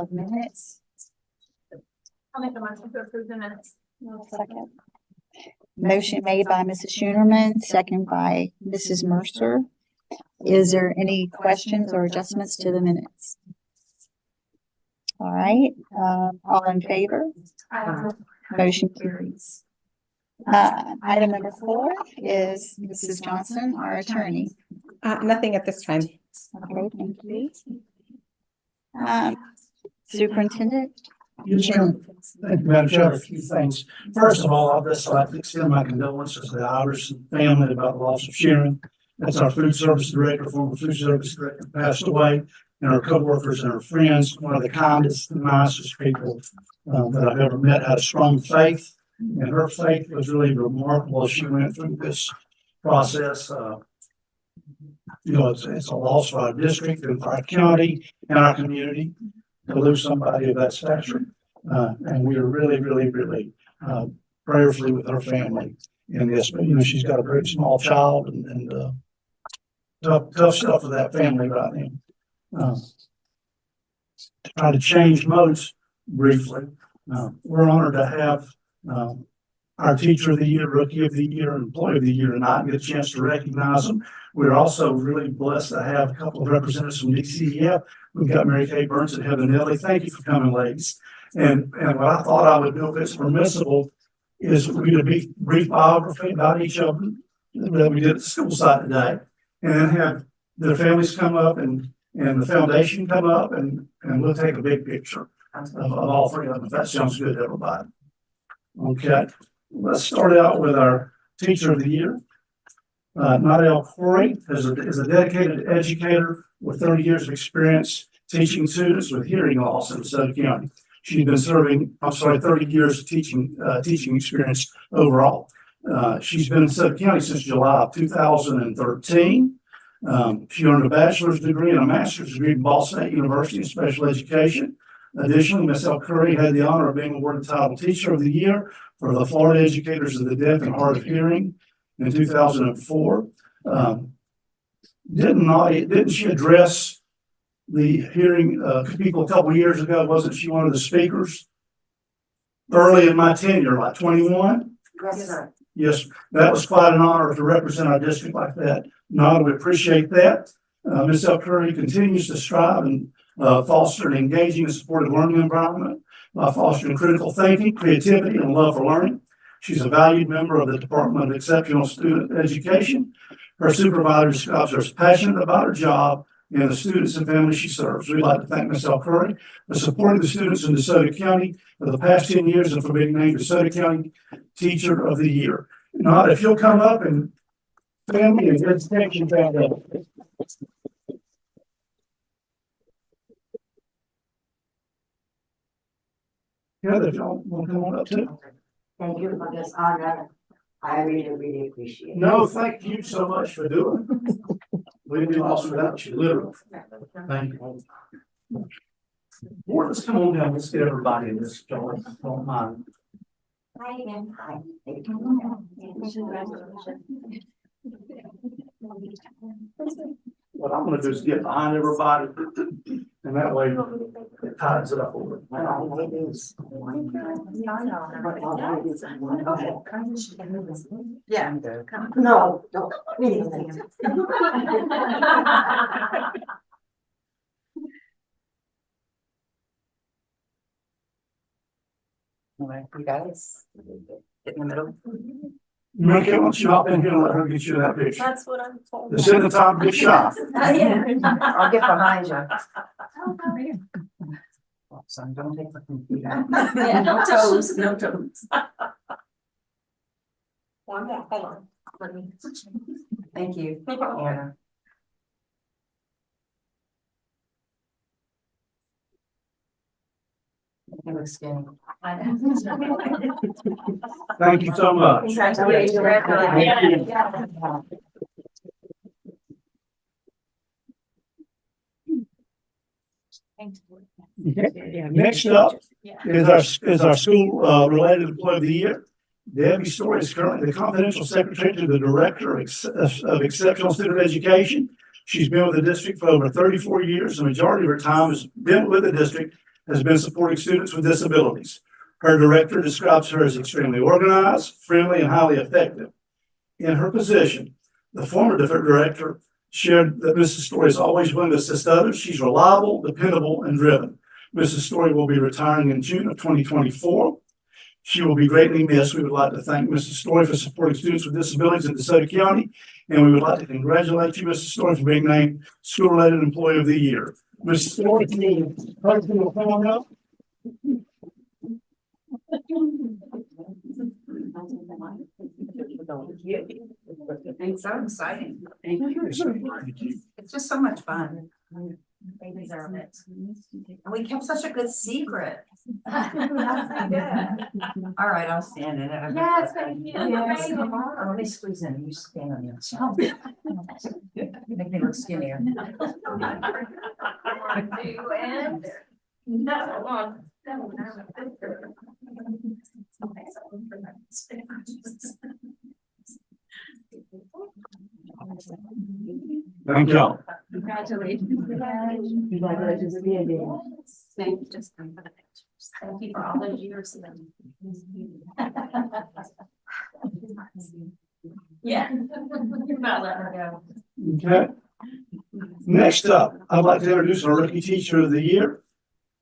of minutes. I'll make a motion to approve the minutes. Second. Motion made by Mrs. Schoonerman, second by Mrs. Mercer. Is there any questions or adjustments to the minutes? All right, all in favor? Motion carries. Item number 4 is Mrs. Johnson, our attorney. Nothing at this time. Okay, thank you. Superintendent? Yes, ma'am. Thank you, Madam Chair. A few things. First of all, I'd just like to extend my condolences to the Iverson family about the loss of Sharon. That's our food service director, former food service director, passed away, and our coworkers and our friends, one of the kindest and nicest people that I've ever met, had a strong faith, and her faith was really remarkable as she went through this process. It's a loss for our district and for our county and our community to lose somebody of that stature. And we are really, really, really prayerfully with her family in this. But, she's got a very small child and tough stuff for that family right now. To try to change modes briefly, we're honored to have our Teacher of the Year, Rookie of the Year, and Employee of the Year tonight and get a chance to recognize them. We're also really blessed to have a couple of representatives from DCEF. We've got Mary Kay Burns and Heather Nelly. Thank you for coming, ladies. And what I thought I would do, if it's permissible, is we do a brief biography about each of them that we did at the school site today, and then have their families come up and the foundation come up, and we'll take a big picture of all three of them, if that sounds good to everybody. Okay, let's start out with our Teacher of the Year. Nadel Corey is a dedicated educator with 30 years of experience teaching students with hearing loss in DeSoto County. She's been serving, 30 years of teaching experience overall. She's been in DeSoto County since July of 2013. She earned a bachelor's degree and a master's degree from Ball State University in special education. Additionally, Ms. L. Curry had the honor of being awarded the title Teacher of the Year for the Florida Educators of the Deaf and Hard of Hearing in 2004. Didn't she address the hearing people a couple of years ago? Wasn't she one of the speakers early in my tenure, like 21? Yes, sir. Yes, that was quite an honor to represent our district like that. No, we appreciate that. Ms. L. Curry continues to strive and foster an engaging and supportive learning environment by fostering critical thinking, creativity, and love for learning. She's a valued member of the Department of Exceptional Student Education. Her supervisor describes her as passionate about her job and the students and families she serves. We'd like to thank Ms. L. Curry for supporting the students in DeSoto County for the past 10 years and for being named DeSoto County Teacher of the Year. Now, if you'll come up and family and education family. Heather, if y'all want to come on up too. Thank you for this honor. I really, really appreciate it. No, thank you so much for doing it. We'd be lost without you, literally. Thank you. Board, let's come on down. Let's get everybody in this. Don't mind. Hi again. Hi. What I'm going to do is get behind everybody, and that way it ties it up a little bit. Yeah. No, don't. All right, you guys, get in the middle. Mary, why don't you hop in here and let her get you that picture? That's what I'm told. It's in the top, good shot. Yeah. I'll get behind you. Son, don't take the computer. Yeah, no toes, no toes. One more, hold on. Let me. Thank you, Anna. You look skinny. Thank you so much. Congratulations. Next up is our school related employee of the year. Debbie Story is currently the confidential secretary to the director of exceptional student education. She's been with the district for over 34 years. The majority of her time has been with the district has been supporting students with disabilities. Her director describes her as extremely organized, friendly, and highly effective. In her position, the former director shared that Mrs. Story is always willing to assist others. She's reliable, dependable, and driven. Mrs. Story will be retiring in June of 2024. She will be greatly missed. We would like to thank Mrs. Story for supporting students with disabilities in DeSoto County, and we would like to congratulate you, Mrs. Story, for being named School-Related Employee of the Year. Mrs. Story, can you come on up? It's so exciting. Thank you. It's just so much fun. They deserve it. And we kept such a good secret. All right, I'll stand in it. Yes, thank you. Yes. Oh, let me squeeze in. You stand on the outside. Make me look skinnier. Thank y'all. Congratulations. Congratulations again. Thank you just for the pictures. Thank you for all those years. Yeah. Not let her go. Okay. Next up, I'd like to introduce our rookie teacher of the year.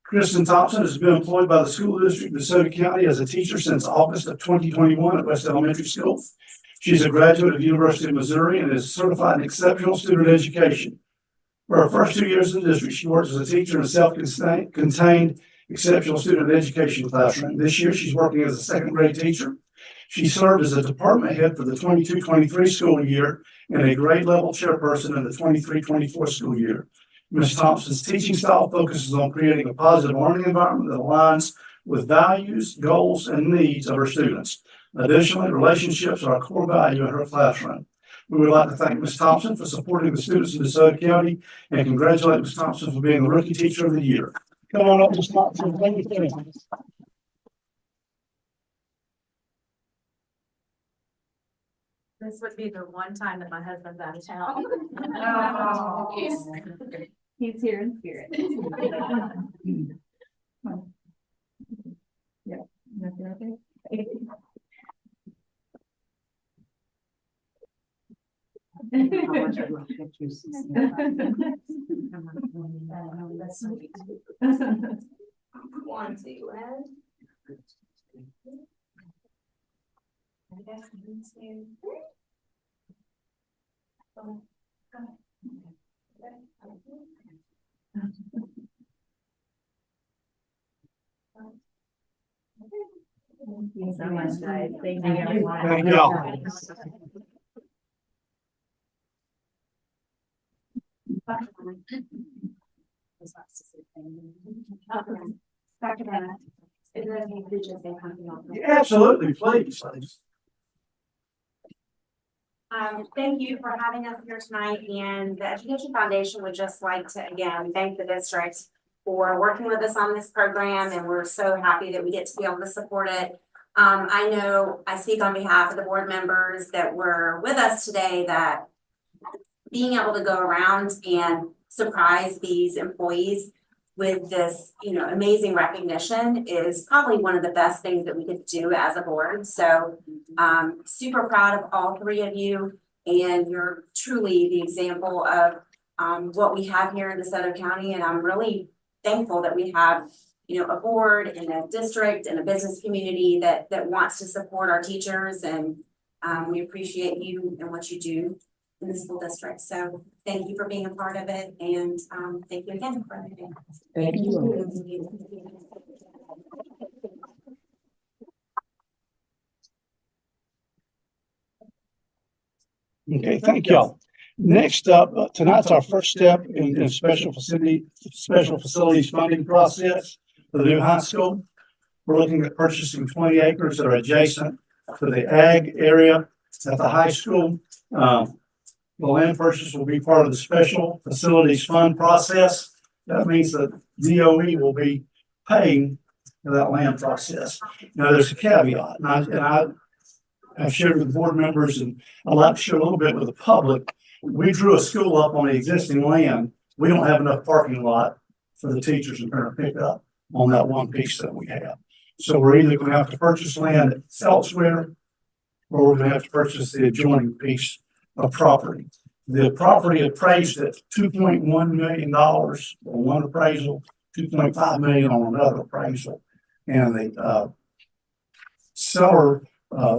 Kristen Thompson has been employed by the school district of DeSoto County as a teacher since August of 2021 at West Elementary School. She's a graduate of the University of Missouri and is certified in exceptional student education. For her first 2 years in the district, she worked as a teacher in a self-contained exceptional student education classroom. This year, she's working as a second grade teacher. She served as a department head for the 22-23 school year and a grade level chairperson in the 23-24 school year. Ms. Thompson's teaching style focuses on creating a positive learning environment that aligns with values, goals, and needs of her students. Additionally, relationships are a core value in her classroom. We would like to thank Ms. Thompson for supporting the students in DeSoto County and congratulate Ms. Thompson for being the Rookie Teacher of the Year. Come on up, Ms. Thompson. Thank you. This would be the one time that my husband's out of town. Oh. He's here in spirit. One, two, and. Thank you so much, guys. Thank you, everyone. Thank y'all. Dr. Bennett, is there any future they have to offer? Absolutely, please. Thank you for having us here tonight, and the Education Foundation would just like to, again, thank the district for working with us on this program, and we're so happy that we get to be able to support it. I know I speak on behalf of the board members that were with us today, that being able to go around and surprise these employees with this, amazing recognition is probably one of the best things that we could do as a board. So super proud of all three of you, and you're truly the example of what we have here in DeSoto County. And I'm really thankful that we have, a board and a district and a business community that wants to support our teachers, and we appreciate you and what you do in the school district. So thank you for being a part of it, and thank you again for everything. Thank Okay, thank y'all. Next up, tonight's our first step in special facilities funding process for the new high school. We're looking at purchasing 20 acres that are adjacent to the ag area at the high school. The land purchase will be part of the special facilities fund process. That means that DOE will be paying for that land process. Now, there's a caveat, and I've shared with board members, and I'd like to share a little bit with the public. We drew a school up on the existing land. We don't have enough parking lot for the teachers and parent pickup. on that one piece that we have. So we're either gonna have to purchase land elsewhere, or we're gonna have to purchase the adjoining piece of property. The property appraised at $2.1 million on one appraisal, 2.5 million on another appraisal. And the seller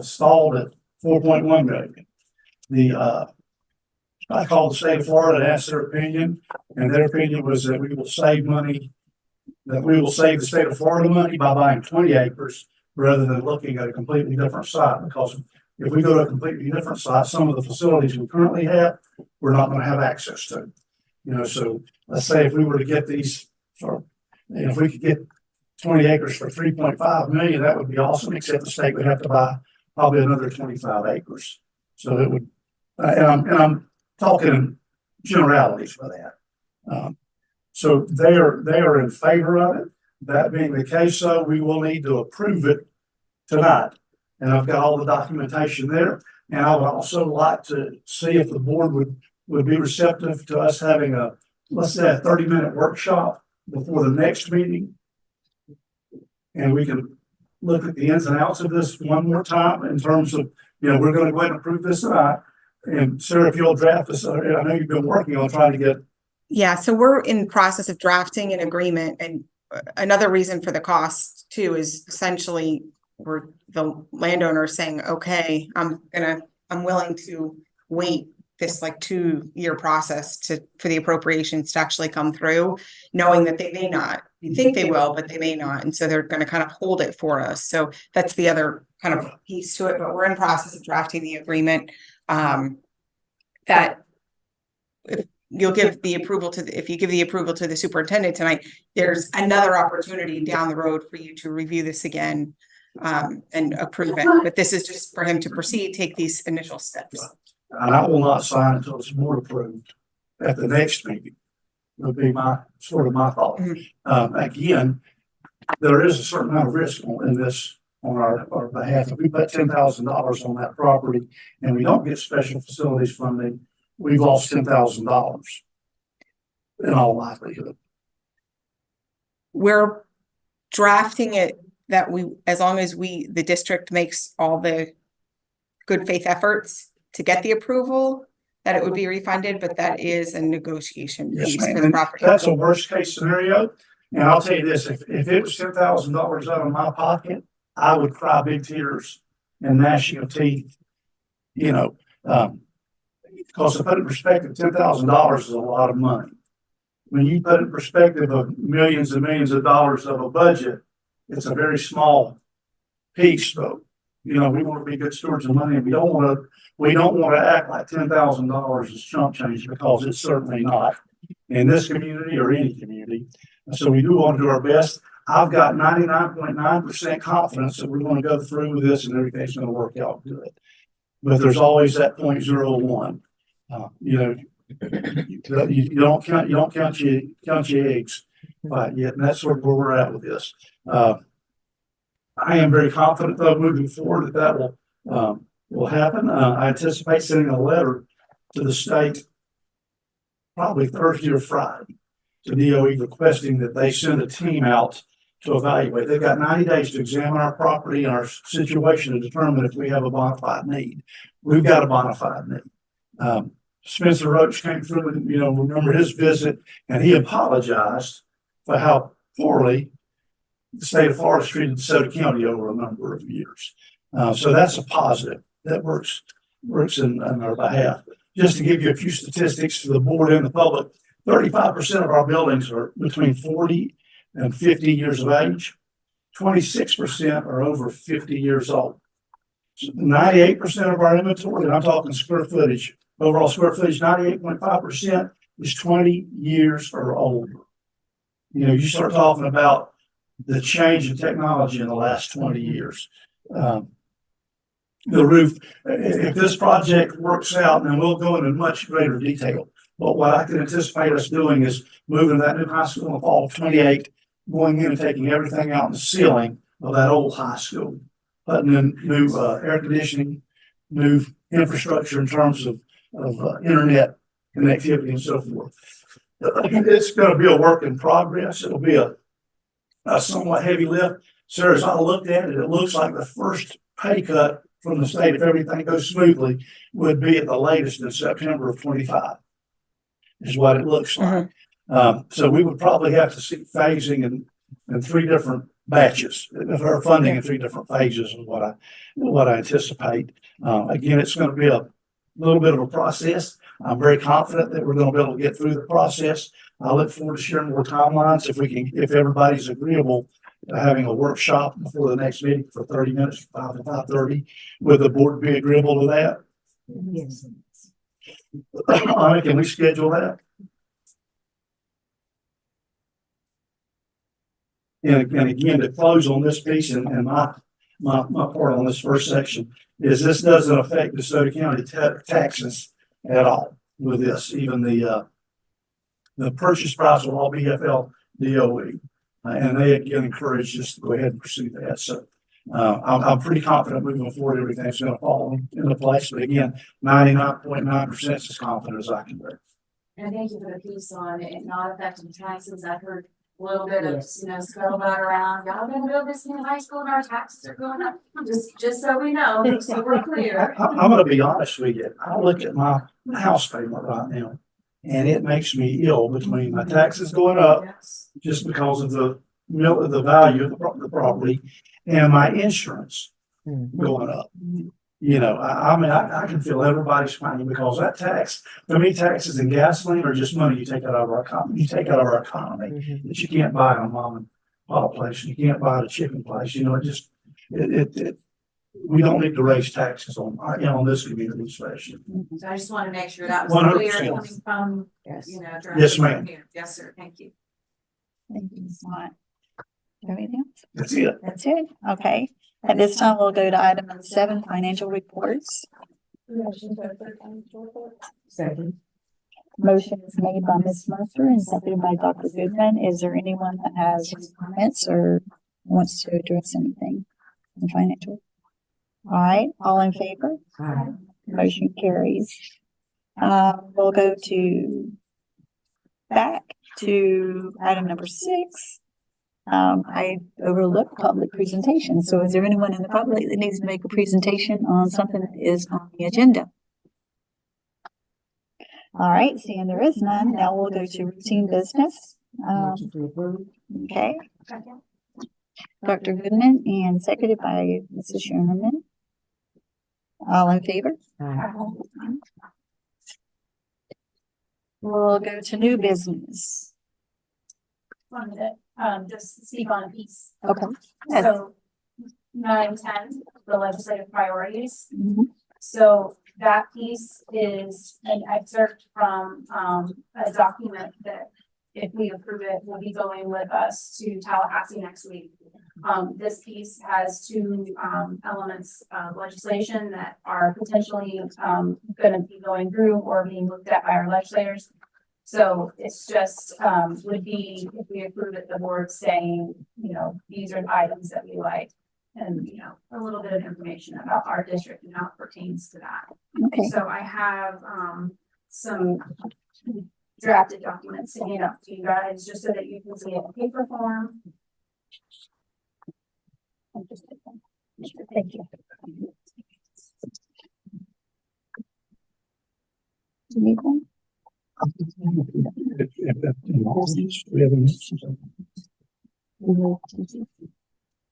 stalled at 4.1 million. I called the state of Florida and asked their opinion, and their opinion was that we will save money, that we will save the state of Florida money by buying 20 acres rather than looking at a completely different site. Because if we go to a completely different site, some of the facilities we currently have, we're not going to have access to. You know, so let's say if we were to get these for, if we could get 20 acres for 3.5 million, that would be awesome, except the state would have to buy probably another 25 acres. So it would, and I'm talking generalities for that. So they are in favor of it. That being the case, though, we will need to approve it tonight. And I've got all the documentation there. And I would also like to see if the board would be receptive to us having a, let's say, a 30-minute workshop before the next meeting. And we can look at the ins and outs of this one more time in terms of, you know, we're going to go ahead and approve this tonight. And Sarah, if you'll draft this, I know you've been working on trying to get. Yeah, so we're in the process of drafting an agreement, and another reason for the cost too is essentially we're the landowner saying, okay, I'm willing to wait this like 2-year process for the appropriations to actually come through, knowing that they may not. You think they will, but they may not. And so they're going to kind of hold it for us. So that's the other kind of piece to it, but we're in process of drafting the agreement. That if you'll give the approval to if you give the approval to the superintendent tonight, there's another opportunity down the road for you to review this again and approve it. But this is just for him to proceed, take these initial steps. And I will not sign until it's board approved at the next meeting. Would be my my thought. Again, there is a certain amount of risk in this on our behalf. If we put $10,000 on that property and we don't get special facilities funding, we've lost $10,000 in all likelihood. We're drafting it that as long as the district makes all the good faith efforts to get the approval, that it would be refunded, but that is a negotiation piece for the property. That's a worst case scenario. And I'll tell you this, if it was $10,000 out of my pocket, I would cry big tears and gnashing of teeth, you know, because to put it in perspective, $10,000 is a lot of money. When you put it in perspective of millions and millions of dollars of a budget, it's a very small piece, though. You know, we want to be good stewards of money, and we don't want to act like $10,000 is chump change, because it's certainly not in this community or any community. And so we do want to do our best. I've got 99.9% confidence that we're going to go through with this and everything's going to work out good. But there's always that 0.01. You know, you don't count your eggs yet, and that's sort of where we're at with this. I am very confident, though, moving forward that will happen. I anticipate sending a letter to the state probably Thursday or Friday to DOE requesting that they send a team out to evaluate. They've got 90 days to examine our property and our situation to determine if we have a bona fide need. We've got a bona fide need. Spencer Roach came through and, you know, remember his visit, and he apologized for how poorly the state of Florida treated DeSoto County over a number of years. So that's a positive that works in our behalf. Just to give you a few statistics to the board and the public, 35% of our buildings are between 40 and 50 years of age. 26% are over 50 years old. 98% of our inventory, and I'm talking square footage, overall square footage, 98.5% is 20 years or older. You know, you start talking about the change in technology in the last 20 years. The roof, if this project works out, then we'll go into much greater detail. But what I can anticipate us doing is moving that new high school in the fall of 28, going in and taking everything out in the ceiling of that old high school, putting in new air conditioning, new infrastructure in terms of internet connectivity and so forth. It's going to be a work in progress. It'll be a a somewhat heavy lift. Sir, as I looked at it, it looks like the first pay cut from the state, if everything goes smoothly, would be at the latest in September of 25, is what it looks like. So we would probably have to see phasing in three different batches of our funding in three different phases is what I anticipate. Again, it's going to be a little bit of a process. I'm very confident that we're going to be able to get through the process. I look forward to sharing more timelines if everybody's agreeable to having a workshop before the next meeting for 30 minutes, 5 to 5:30. Would the board be agreeable to that? Yes. Can we schedule that? And again, to close on this piece and my part on this first section is this doesn't affect DeSoto County taxes at all with this. Even the purchase price will all be FLDOE. And they again encourage us to go ahead and pursue that. So I'm pretty confident moving forward, everything's going to fall into place. But again, 99.9% as confident as I can be. And thank you for the piece on it not affecting taxes. I've heard a little bit of, scuttlebutt around, y'all gonna build this new high school and our taxes are going up. Just so we know, just so we're clear. I'm going to be honest with you. I look at my house payment right now, and it makes me ill between my taxes going up Yes. just because of the value of the property and my insurance going up. I mean, I can feel everybody's pain because that tax, to me, taxes and gasoline are just money you take out of our economy. You take out of our economy that you can't buy at a mom and pop place. You can't buy at a chicken place. We don't need to raise taxes on this community especially. So I just want to make sure that was 100%. clear coming from, Yes. Yes, ma'am. here. Yes, sir. Thank you. Thank you, Ms. Mott. Anything else? That's it. That's it. Okay. At this time, we'll go to item number 7, financial reports. Second. Motion is made by Ms. Mercer and seconded by Dr. Goodman. Is there anyone that has comments or wants to address anything in financial? All right, all in favor? Aye. Motion carries. We'll go back to item number 6. I overlooked public presentation. So is there anyone in the public that needs to make a presentation on something that is on the agenda? All right, seeing there is none, now we'll go to routine business. Motion to approve. Okay, Dr. Goodman and seconded by Mrs. Sherman. All in favor? Aye. We'll go to new business. Wanted to, just speak on a piece. Okay. Yes. So 9-10, the legislative priorities. Mhm. So that piece is an excerpt from a document that, if we approve it, will be going with us to Tallahassee next week. This piece has 2 elements of legislation that are potentially going to be going through or being looked at by our legislators. So it's just would be, if we approve it, the board saying, these are the items that we like. And, a little bit of information about our district and how it pertains to that. Okay. So I have some drafted documents to hand out to you guys, just so that you can see it in paper form. Thank you. Do you need one? We have a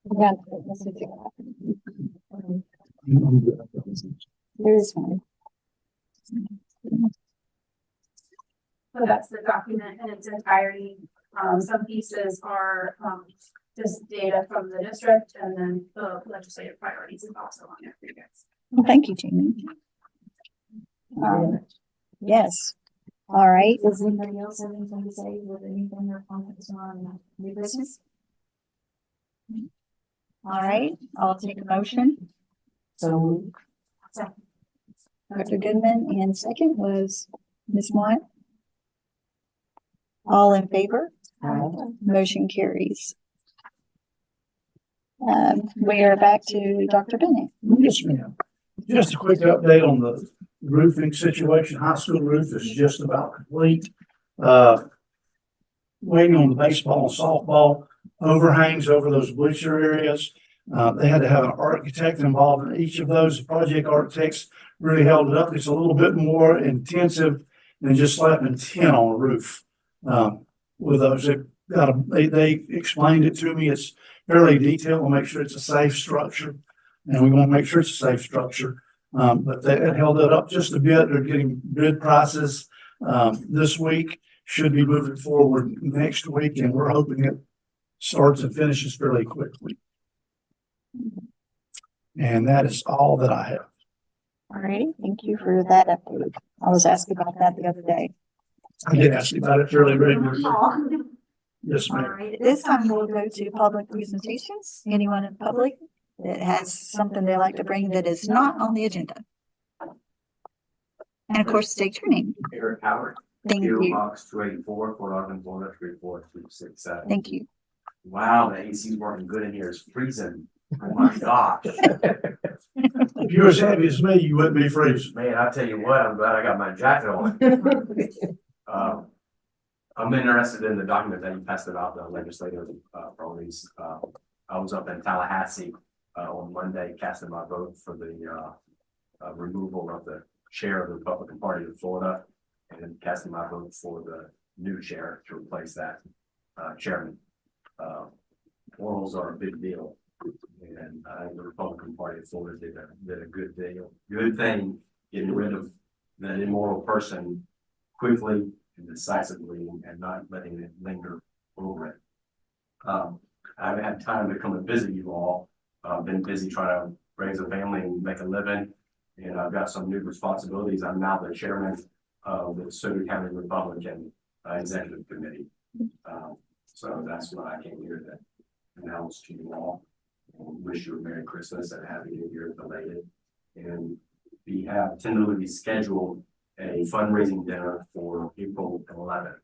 Yeah. There is one. So that's the document in its entirety. Some pieces are just data from the district, and then the legislative priorities is also on there for you guys. Well, thank you, Jamie. Yes. All right. Does anybody else have anything to say with anything or comments on new business? All right. I'll take a motion. So Dr. Goodman, and second was Ms. Mott. All in favor? Aye. Motion carries. We are back to Dr. Bennett. Yes, ma'am. Just a quick update on the roofing situation. High school roof is just about complete. Waiting on the baseball and softball. overhangs over those bleacher areas. They had to have an architect involved in each of those. Project architects really held it up. It's a little bit more intensive than just slapping tin on a roof. With those, they explained it to me. It's fairly detailed. We'll make sure it's a safe structure, and we want to make sure it's a safe structure. But they held it up just a bit. They're getting bid prices this week. Should be moving forward next week, and we're hoping it starts and finishes fairly quickly. And that is all that I have. All righty, thank you for that update. I was asked about that the other day. I get asked about it fairly regularly. Aw. Yes, All ma'am. right, at this time we'll go to public presentations. Anyone in public that has something they like to bring that is not on the agenda? And of course, state your name. Eric Howard. Thank PO you. Box 284, Fort Ogden, Florida 34267. Thank you. Wow, the AC's working good in here. It's freezing. Oh my gosh. If you're as happy as me, you wouldn't be freezing. Man, I tell you what, I'm glad I got my jacket on. I'm interested in the document that you passed about the legislative priorities. I was up in Tallahassee on Monday casting my vote for the removal of the chair of the Republican Party of Florida and casting my vote for the new chair to replace that chairman. Morals are a big deal. And the Republican Party of Florida did a good thing, getting rid of that immoral person quickly and decisively and not letting it linger over it. I haven't had time to come and visit you all. I've been busy trying to raise a family and make a living, and I've got some new responsibilities. I'm now the chairman of the DeSoto County Republican Executive Committee. So that's what I came here to announce to you all. Wish you a Merry Christmas and Happy New Year belated. And we have tentatively scheduled a fundraising dinner for April 11th.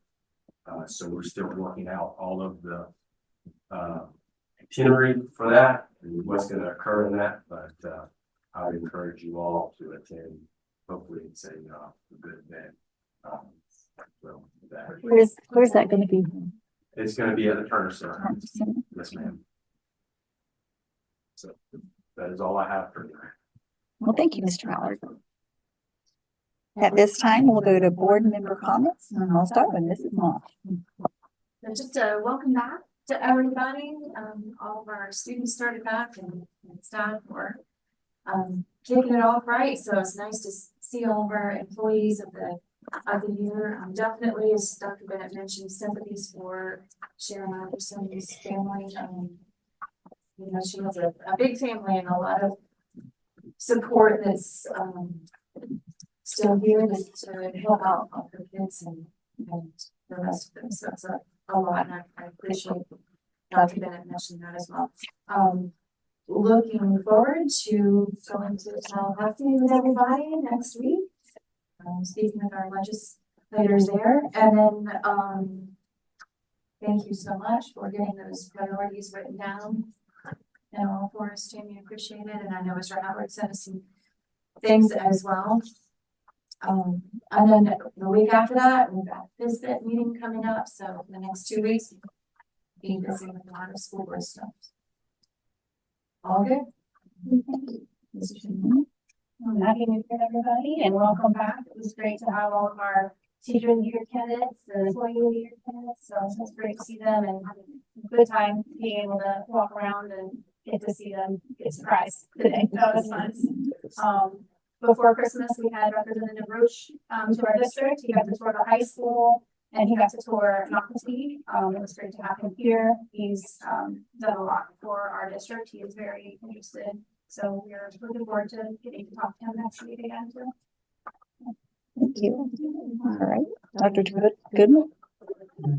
So we're still working out all of the itinerary for that and what's going to occur in that. But I would encourage you all to attend. Hopefully it's a good event. Where's that going to be? It's going to be at the Turner Center. Yes, ma'am. So that is all I have for you. Well, thank you, Mr. Howard. At this time, we'll go to board member comments, and I'll start with Mrs. Moss. So just a welcome back to everybody. All of our students started back and staff were kicking it off right. So it's nice to see all of our employees of the year. Definitely, as Dr. Bennett mentioned, sympathies for Sharon Anderson's family. You know, she has a big family and a lot of support that's still here to help out all her kids and the rest of them. So it's a lot, and I appreciate Dr. Bennett mentioned that as well. Looking forward to going to Tallahassee with everybody next week. Speaking with our legislators there, and then thank you so much for getting those priorities written down. And all for us, Tammy, appreciate it. And I know Mr. Howard sent us some things as well. And then the week after that, we've got this bit meeting coming up. So the next 2 weeks, be busy with a lot of school board stuff. All good? Happy New Year, everybody, and welcome back. It was great to have all of our teacher of the year candidates and employee of the year candidates. So it was great to see them and have a good time being able to walk around and get to see them get surprised today. That was fun. Before Christmas, we had Representative Roach to our district. He got to tour the high school and he got to tour Nocatee. It was great to have him here. He's done a lot for our district. He is very interested. So we're looking forward to getting to talk to him next week again too. Thank you. All right, Dr. Goodman.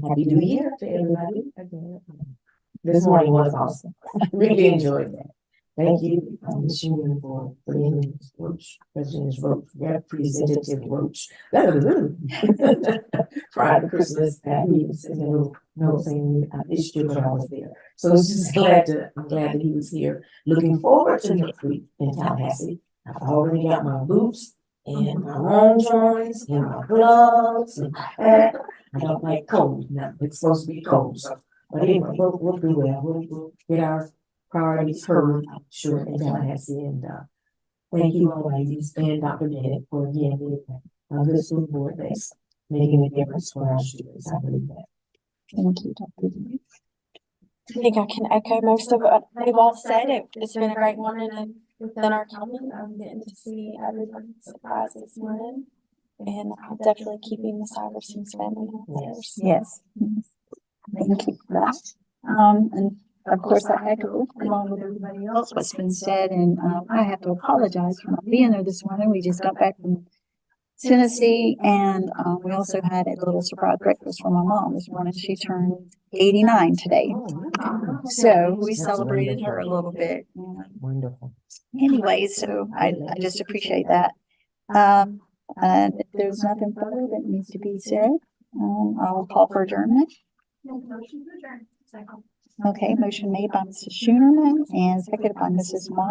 Happy New Year to everybody. This morning was awesome. I really enjoyed that. Thank you, Ms. Schumann, for bringing Roach, President Roach, Representative Roach. Prior to Christmas, he was sitting there, saying this year, but I was there. So it's just I'm glad that he was here. Looking forward to next week in Tallahassee. I've already got my boots and my long joints and my gloves and my hat. I don't like cold now. It's supposed to be cold, so But anyway, we'll do well. We'll get our priorities heard, I'm sure, in Tallahassee. And thank you all ladies and Dr. Bennett for again being a good school board that's making a difference for our students. I believe that. Thank you, Dr. Bennett. I think I can echo most of what they've all said. It's been a great morning and within our county. I'm getting to see everybody surprised this morning. And I'm definitely keeping the Cybersons family in prayers. Yes. Thank you for that. And of course, I echo along with everybody else what's been said, and I have to apologize for not being there this morning. We just got back from Tennessee, and we also had a little surprise breakfast for my mom this morning. She turned 89 today, so we celebrated her a little bit. Wonderful. Anyway, so I just appreciate that. And if there's nothing further that needs to be said, I'll call for adjournment. Motion to adjourn. Second. Okay, motion made by Mrs. Schoonerman and seconded by Mrs. Wine.